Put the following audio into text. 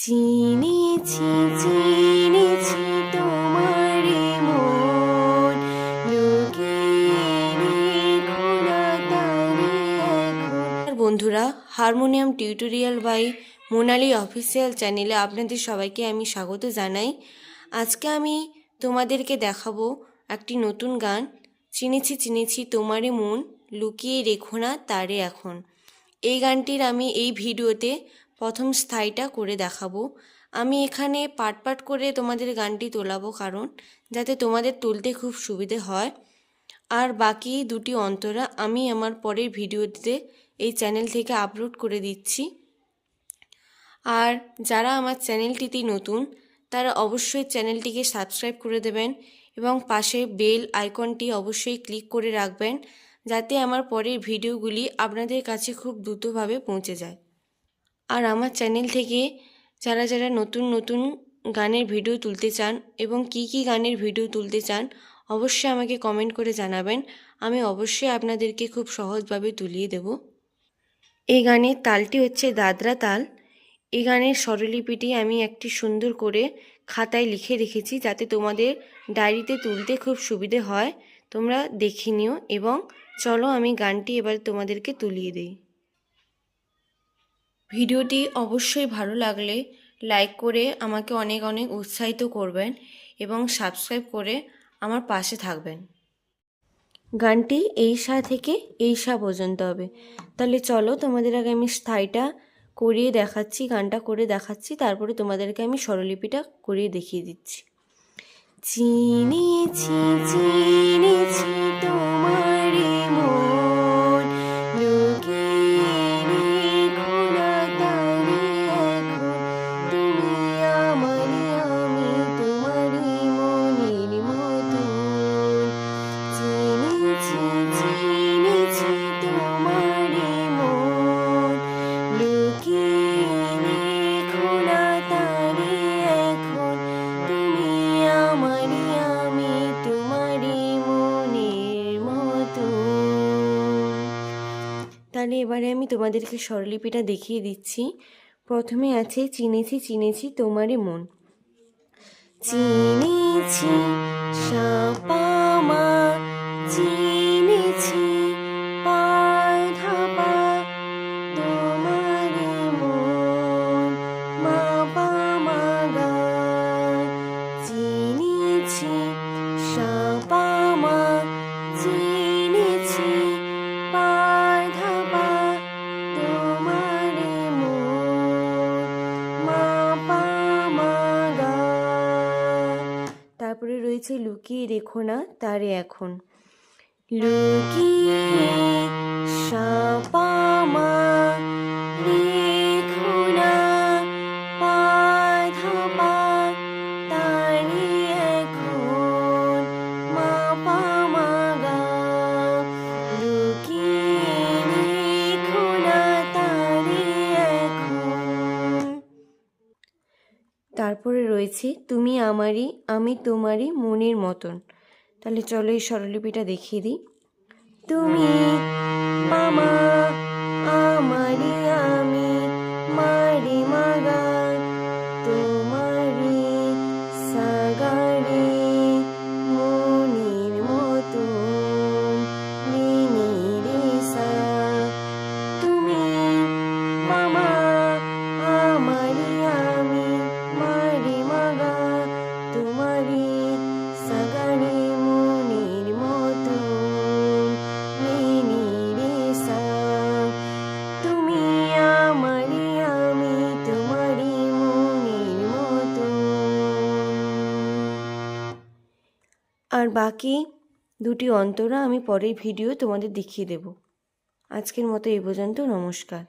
চিনেছি চিনেছি তোমারে মন, লোকের ঘোরাতারে এখন। বন্ধুরা, harmonium tutorial by Monali official চ্যানেলে আপনাদের সবাইকে আমি স্বাগত জানাই। আজকে আমি তোমাদেরকে দেখাবো একটি নতুন গান, চিনেছি চিনেছি তোমারে মন, লুকিয়ে রেখো না তারে এখন। এই গানটির আমি এই ভিডিওতে প্রথম স্থায়ীটা করে দেখাবো। আমি এখানে পার্ট পার্ট করে তোমাদের গানটি তোলাবো, কারণ যাতে তোমাদের তুলতে খুব সুবিধে হয়। আর বাকি দুটি অন্তরা আমি আমার পরের ভিডিওতে এই চ্যানেল থেকে আপলোড করে দিচ্ছি। আর যারা আমার চ্যানেলটিতে নতুন তারা অবশ্যই চ্যানেলটিকে সাবস্ক্রাইব করে দেবেন এবং পাশে বেল আইকনটি অবশ্যই ক্লিক করে রাখবেন, যাতে আমার পরের ভিডিওগুলি আপনাদের কাছে খুব দ্রুতভাবে পৌঁছে যায়। আর আমার চ্যানেল থেকে যারা যারা নতুন নতুন গানের ভিডিও তুলতে চান এবং কি কি গানের ভিডিও তুলতে চান অবশ্যই আমাকে কমেন্ট করে জানাবেন। আমি অবশ্যই আপনাদেরকে খুব সহজভাবে তুলিয়ে দেব। এই গানের তালটি হচ্ছে দাদরা তাল। এই গানের স্বরলিপিটি আমি একটি সুন্দর করে খাতায় লিখে রেখেছি, যাতে তোমাদের ডায়েরিতে তুলতে খুব সুবিধে হয়। তোমরা দেখে নিও এবং চলো আমি গানটি এবার তোমাদেরকে তুলিয়ে দিই। ভিডিওটি অবশ্যই ভালো লাগলে লাইক করে আমাকে অনেক অনেক উৎসাহিত করবেন এবং সাবস্ক্রাইব করে আমার পাশে থাকবেন। গানটি এই সা থেকে এই সা পর্যন্ত হবে। তাহলে চলো তোমাদের আগে আমি স্থায়ীটা করিয়ে দেখাচ্ছি, গানটা করে দেখাচ্ছি, তারপরে তোমাদেরকে আমি স্বরলিপিটা করিয়ে দেখিয়ে দিচ্ছি। চিনেছি চিনেছি তোমারে মন, লোকের ঘোরাতারে এখন। তুমি আমারি আমি তোমারি মনের মতন। চিনেছি চিনেছি তোমারে মন, লোকের ঘোরাতারে এখন। তুমি আমারি আমি তোমারি মনের মতন। তাহলে এবারে আমি তোমাদেরকে স্বরলিপিটা দেখিয়ে দিচ্ছি। প্রথমে আছে চিনেছি চিনেছি তোমারে মন। চিনেছি সা পা মা, চিনেছি পা ধা পা তোমারে মন, মা পা মা গা। চিনেছি সা পা মা, চিনেছি পা ধা পা তোমারে মন, মা পা মা গা। তারপরে রয়েছে লুকিয়ে রেখো না তারে এখন। লুকিয়ে সা পা মা, রেখো না পা ধা পা তারে এখন, মা পা মা গা। লুকিয়ে রেখো না তারে এখন। তারপরে রয়েছে তুমি আমারই আমি তোমারই মনের মতন। তাহলে চলো এই স্বরলিপিটা দেখিয়ে দিই। তুমি মামা আমারি আমি মারি মাগা তোমারি সাগারে মনের মতন, নি রে সা। তুমি মামা আমারি আমি মারি মাগা তোমারি সাগারে মনের মতন, নি রে সা। তুমি আমারি আমি তোমারি মনের মতন। আর বাকি দুটি অন্তরা আমি পরের ভিডিও তোমাদের দেখিয়ে দেব। আজকের মতো এই পর্যন্ত। নমস্কার।